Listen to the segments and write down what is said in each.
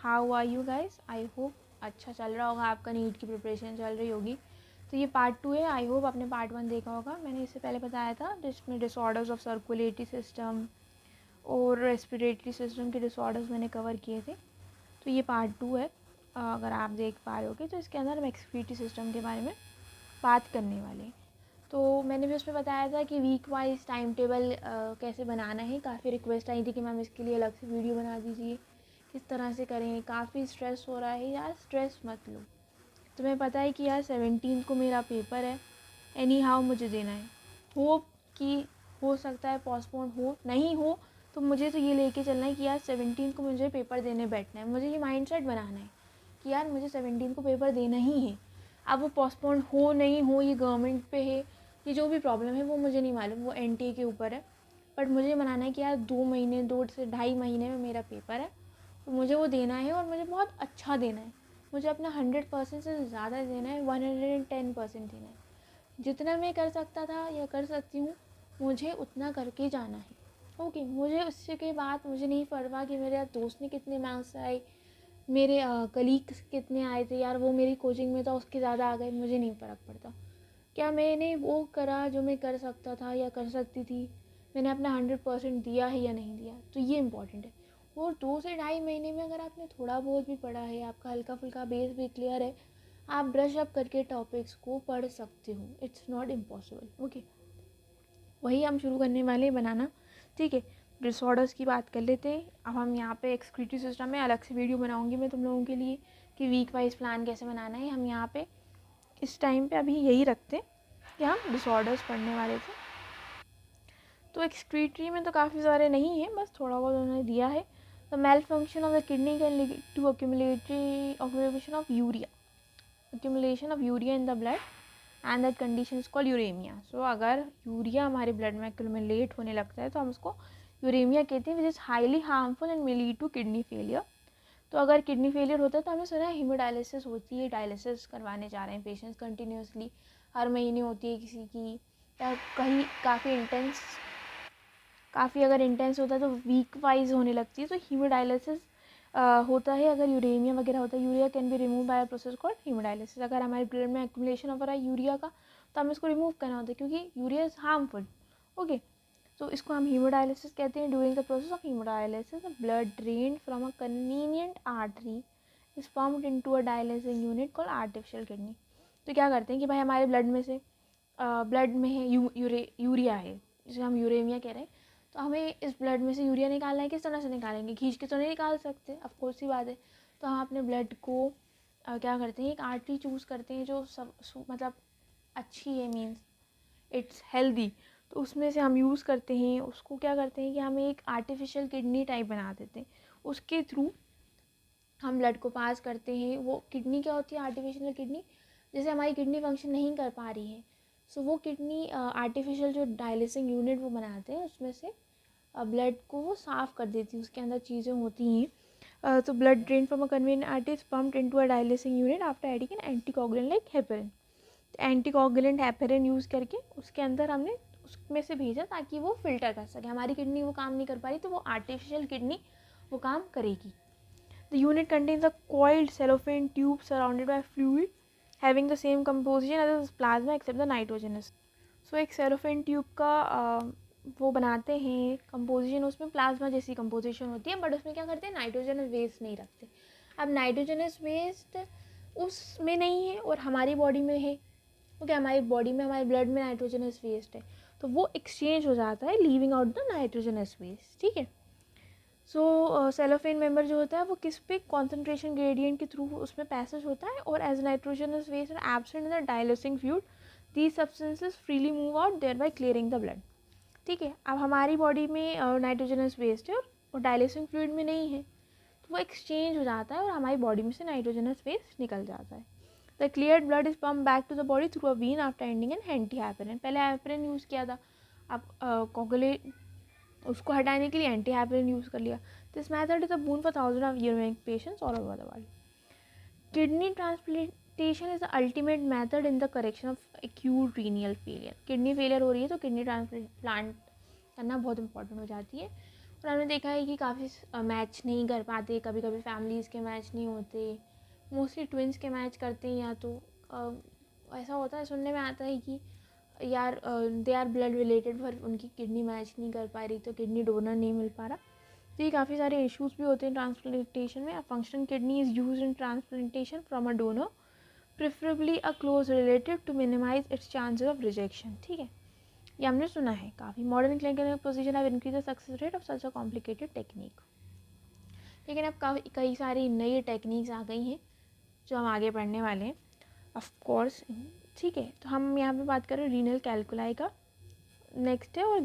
How are you guys? I hope अच्छा चल रहा होगा, आपका नीट की प्रिपरेशन चल रही होगी। तो ये पार्ट 2 है। आई होप आपने पार्ट 1 देखा होगा, मैंने इससे पहले बताया था, जिसमें डिसऑर्डर्स ऑफ सर्कुलेटरी सिस्टम और रेस्पिरेटरी सिस्टम के डिसऑर्डर्स मैंने कवर किए थे। तो ये पार्ट 2 है। अगर आप देख पा रहे होगे तो इसके अंदर हम एक्सक्रीटरी सिस्टम के बारे में बात करने वाले हैं। तो मैंने भी उसमें बताया था कि वीक वाइज टाइम टेबल कैसे बनाना है। काफ़ी रिक्वेस्ट आई थी कि मैम इसके लिए अलग से वीडियो बना दीजिए, किस तरह से करें, काफ़ी स्ट्रेस हो रहा है। यार स्ट्रेस मत लो, तुम्हें पता है कि यार 17 को मेरा पेपर है, एनी हाउ मुझे देना है। होप कि हो सकता है पोस्टपोन हो, नहीं हो तो मुझे तो ये लेके चलना है कि यार 17 को मुझे पेपर देने बैठना है। मुझे ये माइंडसेट बनाना है कि यार मुझे 17 को पेपर देना ही है। अब वो पोस्टपोन हो नहीं हो ये गवर्नमेंट पे है, ये जो भी प्रॉब्लम है वो मुझे नहीं मालूम, वो एनटीए के ऊपर है। बट मुझे मनाना है कि यार 2 महीने, 2 से 2.5 महीने में मेरा पेपर है, तो मुझे वो देना है और मुझे बहुत अच्छा देना है। मुझे अपना 100% से ज़्यादा देना है, 110% देना है। जितना मैं कर सकता था या कर सकती हूँ, मुझे उतना करके जाना है। ओके, मुझे उससे के बाद मुझे नहीं परवाह कि मेरे दोस्त ने कितने मार्क्स आए, मेरे कलीग्स कितने आए थे, यार वो मेरी कोचिंग में था उसके ज़्यादा आ गए, मुझे नहीं फ़र्क पड़ता। क्या मैंने वो करा जो मैं कर सकता था या कर सकती थी, मैंने अपना 100% दिया है या नहीं दिया, तो ये इम्पॉर्टेंट है। और 2 से 2.5 महीने में अगर आपने थोड़ा बहुत भी पढ़ा है, आपका हल्का फुल्का बेस भी क्लियर है, आप ब्रश अप करके टॉपिक्स को पढ़ सकते हो। It's not impossible. ओके, वही हम शुरू करने वाले हैं बनाना। ठीक है, डिसऑर्डर्स की बात कर लेते हैं। अब हम यहाँ पे एक्सक्रीटरी सिस्टम में अलग से वीडियो बनाऊंगी मैं तुम लोगों के लिए कि वीक वाइज प्लान कैसे बनाना है। हम यहाँ पे इस टाइम पे अभी यही रखते हैं कि हम डिसऑर्डर्स पढ़ने वाले थे। तो एक्सक्रीटरी में तो काफ़ी सारे नहीं है, बस थोड़ा बहुत उन्होंने दिया है। The malfunction of the kidney can lead to accumulation of urea in the blood and that condition is called uremia. So अगर यूरिया हमारे ब्लड में accumulate होने लगता है तो हम उसको यूरेमिया कहते हैं, which is highly harmful and may lead to kidney failure. तो अगर किडनी फेलियर होता है तो हमने सुना है हीमोडायलिसिस होती है, डायलिसिस करवाने जा रहे हैं पेशेंट्स कंटिन्यूसली, हर महीने होती है किसी की, या कहीं काफ़ी अगर इंटेंस होता है तो वीक वाइज होने लगती है, तो हीमोडायलिसिस होता है अगर यूरेमिया वगैरह होता है। Urea can be remove by process called haemodialysis. अगर हमारे ब्लड में एक्यूमुलेशन हो रहा है यूरिया का तो हमें इसको रिमूव करना होता है क्योंकि यूरिया इज़ हार्मफुल। ओके, तो इसको हम हीमोडायलिसिस कहते हैं। During the process of haemodialysis blood drained from a convenient artery is pumped into a dialysing unit called artificial kidney. तो क्या करते हैं कि भाई हमारे ब्लड में से ब्लड में है यूरिया है, जिसे हम यूरेमिया कह रहे हैं, तो हमें इस ब्लड में से यूरिया निकालना है। किस तरह से निकालेंगे? खींच के तो नहीं निकाल सकते, ऑफ कोर्स सी बात है। तो हम अपने ब्लड को क्या करते हैं, एक आर्टरी चूज़ करते हैं जो सब मतलब अच्छी है, मीन्स इट्स हेल्दी, तो उसमें से हम यूज़ करते हैं। उसको क्या करते हैं कि हम एक आर्टिफिशियल किडनी टाइप बना देते हैं, उसके थ्रू हम ब्लड को पास करते हैं। वो किडनी क्या होती है? Artificial kidney. जैसे हमारी किडनी फंक्शन नहीं कर पा रही है, सो वो किडनी आर्टिफिशियल जो डायलिसिंग यूनिट वो बनाते हैं, उसमें से ब्लड को वो साफ़ कर देती है, उसके अंदर चीज़ें होती हैं। तो blood drain from a convenient artery is pumped into a dialysing unit after adding N anticoagulant like heparin. Anticoagulant heparin use करके उसके अंदर हमने उसमें से भेजा ताकि वो फिल्टर कर सके। हमारी किडनी वो काम नहीं कर पा रही तो वो आर्टिफिशियल किडनी वो काम करेगी। The unit contains a coiled cellophane tube surrounded by fluid having the same composition as plasma except the nitrogenous. So एक cellophane tube का वो बनाते हैं कंपोजिशन, उसमें प्लाज्मा जैसी कंपोजिशन होती है, बट उसमें क्या करते हैं, नाइट्रोजनस वेस्ट नहीं रखते। अब नाइट्रोजनस वेस्ट उसमें नहीं है और हमारी बॉडी में है, क्योंकि हमारी बॉडी में, हमारे ब्लड में नाइट्रोजनस वेस्ट है, तो वो एक्सचेंज हो जाता है leaving out the nitrogenous waste. ठीक है, सो सेलोफेन मेंबर जो होता है वो किस पे, कॉन्सेंट्रेशन ग्रेडियंट के थ्रू उसमें पैसेज होता है, और as nitrogenous waste are absent in the dialysing fluid these substances freely move out there by clearing the blood. ठीक है, अब हमारी बॉडी में नाइट्रोजनस वेस्ट है और डायलिसिंग फ्लूइड में नहीं है, तो वो एक्सचेंज हो जाता है और हमारी बॉडी में से नाइट्रोजनस वेस्ट निकल जाता है। The cleared blood is pump back to the body through a vein after ending an anti heparin. पहले हैपेरिन यूज़ किया था, अब कोगुलेट उसको हटाने के लिए एंटी हैपेरिन यूज़ कर लिया। This method is a boon for thousand of uraemic patients all over the world. Kidney transplantation is the ultimate method in the correction of acute renal failure. Kidney failure हो रही है तो kidney transplant करना बहुत important हो जाती है। और हमने देखा है कि काफ़ी मैच नहीं कर पाते, कभी कभी फैमिलीज़ के मैच नहीं होते, मोस्टली ट्विंस के मैच करते हैं, या तो ऐसा होता है, सुनने में आता है कि यार दे आर ब्लड रिलेटेड पर उनकी किडनी मैच नहीं कर पा रही, तो किडनी डोनर नहीं मिल पा रहा। तो ये काफ़ी सारे इश्यूज़ भी होते हैं ट्रांसप्लांटेशन में। A functional kidney is used in transplantation from a donor, preferably a close relative, to minimise its chances of rejection. ठीक है, ये हमने सुना है काफ़ी। Modern clinical position have increase the success rate of such a complicated technique. लेकिन अब कई सारी नई टेक्निक्स आ गई हैं जो हम आगे पढ़ने वाले हैं ऑफ कोर्स। ठीक है, तो हम यहाँ पे बात कर रहे हैं रीनल कैल्कुलाई का, नेक्स्ट है, और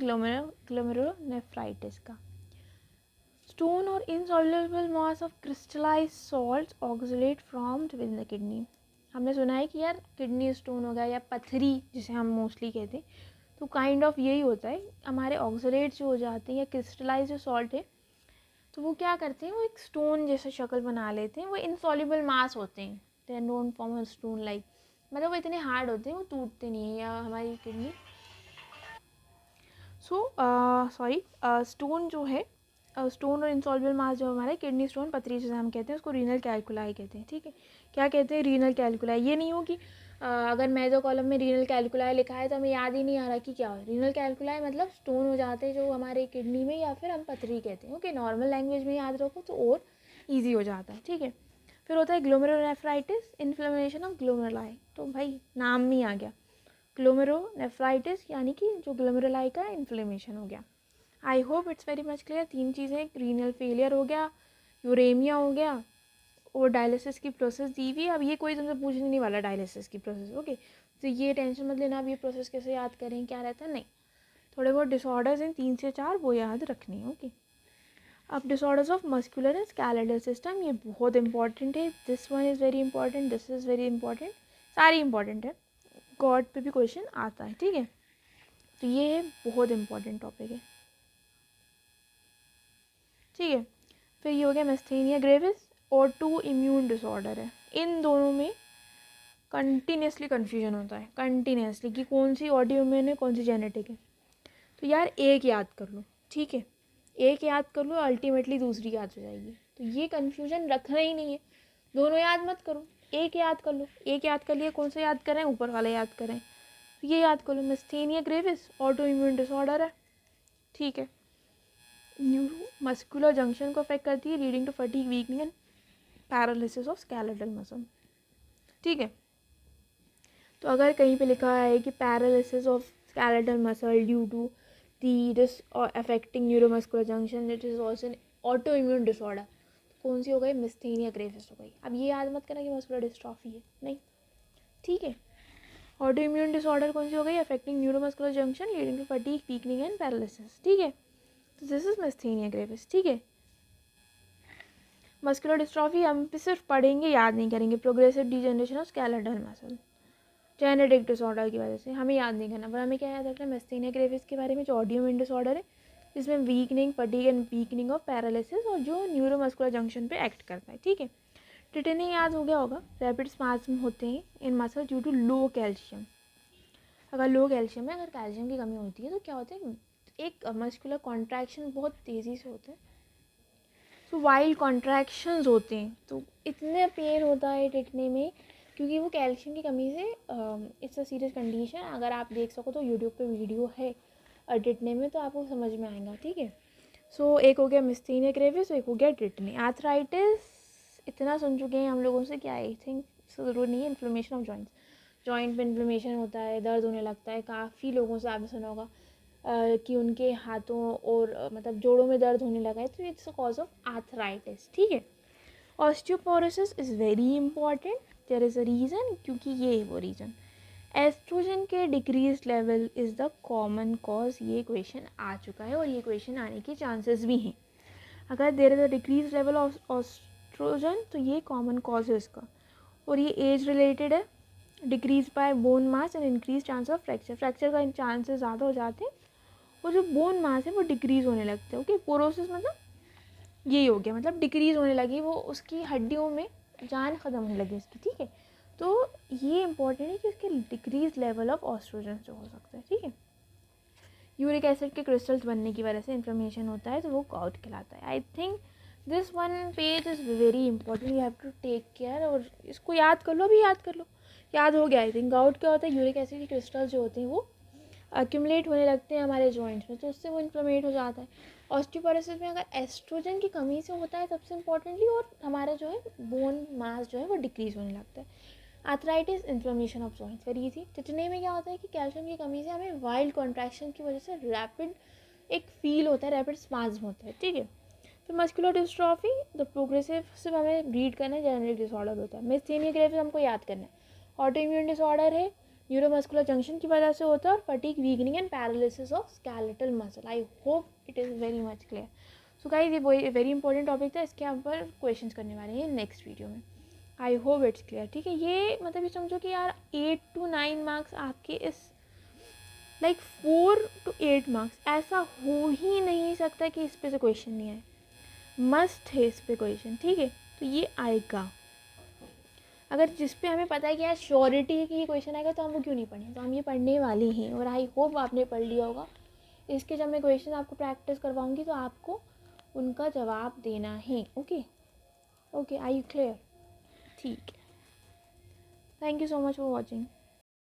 ग्लोमेरुलोनेफ्राइटिस का। स्टोन और insoluble mass of crystallised salts oxalate formed with the kidney. हमने सुना है कि यार किडनी स्टोन हो गया या पथरी जिसे हम मोस्टली कहते हैं, तो काइंड ऑफ यही होता है, हमारे ऑक्सलेट जो हो जाते हैं या क्रिस्टलाइज जो सॉल्ट है, तो वो क्या करते हैं, वो एक स्टोन जैसा शक्ल बना लेते हैं। वो इनसॉल्युबल मास होते हैं, they are non form stone like, मतलब वो इतने हार्ड होते हैं, वो टूटते नहीं है, या हमारी किडनी स्टोन जो है, स्टोन और इंसॉल्युबल मास जो हमारा किडनी स्टोन पथरी जिसे हम कहते हैं, उसको रीनल कैल्कुलाई कहते हैं। ठीक है, क्या कहते हैं, रीनल कैल्कुलाई। ये नहीं हो कि अगर मेजो कॉलम में रीनल कैल्कुलाई लिखा है तो हमें याद ही नहीं आ रहा कि क्या हो। रीनल कैल्कुलाई मतलब स्टोन हो जाते हैं जो हमारे किडनी में, या फिर हम पथरी कहते हैं। ओके, नॉर्मल लैंग्वेज में याद रखो तो और ईजी हो जाता है। ठीक है, फिर होता है ग्लोमेरुलोनेफ्राइटिस, इन्फ्लेमेशन ऑफ ग्लोमेरुलाई। तो भाई नाम में आ गया ग्लोमेरुलोनेफ्राइटिस, यानी कि जो ग्लोमेरुलाई का इन्फ्लेमेशन हो गया। I hope it's very much clear. 3 चीज़ें, रीनल फेलियर हो गया, यूरेमिया हो गया, और डायलिसिस की प्रोसेस दी हुई है। अब ये कोई तुमसे पूछने नहीं वाला डायलिसिस की प्रोसेस। ओके, तो ये टेंशन मत लेना अब ये प्रोसेस कैसे याद करें, क्या रहता है, नहीं। थोड़े बहुत डिसऑर्डर्स हैं 3 से 4, वो याद रखनी है। ओके, अब disorders of muscular and skeletal system, ये बहुत इंपॉर्टेंट है। This one is very important, this is very important, सारी इंपॉर्टेंट है, गॉड पे भी क्वेश्चन आता है। ठीक है, तो ये है बहुत इंपॉर्टेंट टॉपिक है। ठीक है, फिर ये हो गया मिस्थेनिया ग्रेविस, ऑटो इम्यून डिसऑर्डर है। इन दोनों में कंटिन्यूसली कन्फ्यूजन होता है, कंटिन्यूसली, कि कौन सी ऑटो इम्यून है, कौन सी जेनेटिक है। तो यार एक याद कर लो, ठीक है, एक याद कर लो, अल्टीमेटली दूसरी याद हो जाएगी। तो ये कन्फ्यूजन रखना ही नहीं है, दोनों याद मत करो, एक याद कर लो। एक याद कर लिया, कौन सा याद करें, ऊपर वाला याद करें, तो ये याद कर लो, myasthenia gravis auto immune disorder है। ठीक है, न्यूरो मस्कुलर जंक्शन को अफेक्ट करती है, leading to fatigue, weakening and paralysis of skeletal muscle. ठीक है, तो अगर कहीं पे लिखा है कि paralysis of skeletal muscle due to this affecting neuromuscular junction, it is also an auto immune disorder, कौन सी हो गई, मिस्थेनिया ग्रेविस हो गई। अब ये याद मत करना कि मस्कुलर डिस्ट्रॉफी है, नहीं। ठीक है, ऑटो इम्यून डिसऑर्डर कौन सी हो गई, affecting neuromuscular junction leading to fatigue, weakening and paralysis. ठीक है, तो दिस इज मिस्थेनिया ग्रेविस। ठीक है, मस्कुलर डिस्ट्रॉफी हम सिर्फ पढ़ेंगे, याद नहीं करेंगे। Progressive degeneration of skeletal muscle, genetic disorder की वजह से हमें याद नहीं करना, पर हमें क्या याद रखना है, मिस्थेनिया ग्रेविस के बारे में, जो ऑटो इम्यून डिसऑर्डर है, जिसमें weakening, fatigue and weakening of paralysis, और जो न्यूरोमस्कुलर जंक्शन पे एक्ट करता है। ठीक है, टिटेनी याद हो गया होगा, रैपिड स्पाज्म होते हैं in muscle due to low calcium. अगर लो कैल्शियम है, अगर कैल्शियम की कमी होती है तो क्या होता है, एक मस्कुलर कॉन्ट्रैक्शन बहुत तेज़ी से होते हैं, तो वाइल्ड कॉन्ट्रैक्शंस होते हैं, तो इतने पेन होता है टिटने में, क्योंकि वो कैल्शियम की कमी से, इट्स अ सीरियस कंडीशन। अगर आप देख सको तो यूट्यूब पे वीडियो है टिटने में, तो आपको समझ में आएगा। ठीक है, सो एक हो गया मिस्थेनिया ग्रेविस, एक हो गया टिटनी। आर्थराइटिस इतना सुन चुके हैं हम लोगों से, क्या आई थिंक ज़रूर नहीं है। इन्फ्लेमेशन ऑफ जॉइंट्स, जॉइंट में इन्फ्लेमेशन होता है, दर्द होने लगता है। काफ़ी लोगों से आपने सुना होगा कि उनके हाथों और मतलब जोड़ों में दर्द होने लगा है, तो it's a cause of arthritis. ठीक है, osteoporosis is very important, there is a reason, क्योंकि ये है वो रीज़न। एस्ट्रोजन के decrease level is the common cause, ये क्वेश्चन आ चुका है और ये क्वेश्चन आने के चांसेस भी हैं। अगर there is a decrease level of oestrogen, तो ये कॉमन कॉज है इसका, और ये एज रिलेटेड है। Decrease by bone mass and increase chance of fracture, fracture का चांसेस ज़्यादा हो जाते हैं, और जो बोन मास है वो डिक्रीज़ होने लगते हैं। ओके, पोरोसिस मतलब यही हो गया, मतलब डिक्रीज़ होने लगी, वो उसकी हड्डियों में जान ख़त्म होने लगी उसकी। ठीक है, तो ये इंपॉर्टेंट है कि उसके डिक्रीज लेवल ऑफ ऑस्ट्रोजन जो हो सकता है। ठीक है, यूरिक एसिड के क्रिस्टल्स बनने की वजह से इन्फ्लेमेशन होता है, तो वो गाउट कहलाता है। I think this one page is very important, you have to take care. और इसको याद कर लो, अभी याद कर लो, याद हो गया आई थिंक। गाउट क्या होता है, यूरिक एसिड के क्रिस्टल्स जो होते हैं वो एक्यूमुलेट होने लगते हैं हमारे जॉइंट्स में, तो उससे वो इन्फ्लेमेट हो जाता है। ऑस्टियोपोरोसिस में अगर एस्ट्रोजन की कमी से होता है सबसे इम्पॉर्टेंटली, और हमारा जो है बोन मास जो है वो डिक्रीज होने लगता है। Arthritis, inflammation of joints, very easy. Tetany में क्या होता है कि कैल्शियम की कमी से हमें वाइल्ड कॉन्ट्रैक्शन की वजह से रैपिड एक फील होता है, रैपिड स्पाज्म होता है, ठीक है। फिर मस्कुलर डिस्ट्रॉफी, द प्रोग्रेसिव, सिर्फ हमें रीड करना है, जेनेरिक डिसऑर्डर होता है। मिस्थेनिया ग्रेविस हमको याद करना है, ऑटो इम्यून डिसऑर्डर है, न्यूरोमस्कुलर जंक्शन की वजह से होता है, और fatigue, weakening and paralysis of skeletal muscle. I hope it is very much clear. So guys, ये वेरी इंपॉर्टेंट टॉपिक था, इसके ऊपर क्वेश्चंस करने वाले हैं नेक्स्ट वीडियो में। आई होप इट्स क्लियर, ठीक है। ये मतलब ये समझो कि यार 8 to 9 मार्क्स आपके इस, लाइक 4 to 8 मार्क्स, ऐसा हो ही नहीं सकता कि इस पे से क्वेश्चन नहीं आए। मस्ट है इस पे क्वेश्चन, ठीक है। तो ये आएगा, अगर जिस पे हमें पता है कि यार श्योरिटी है कि ये क्वेश्चन आएगा, तो हम वो क्यों नहीं पढ़ें, तो हम ये पढ़ने वाले हैं। और आई होप आपने पढ़ लिया होगा। इसके जब मैं क्वेश्चन आपको प्रैक्टिस करवाऊंगी तो आपको उनका जवाब देना है। Okay okay, I you clear? ठीक है, thank you so much for watching.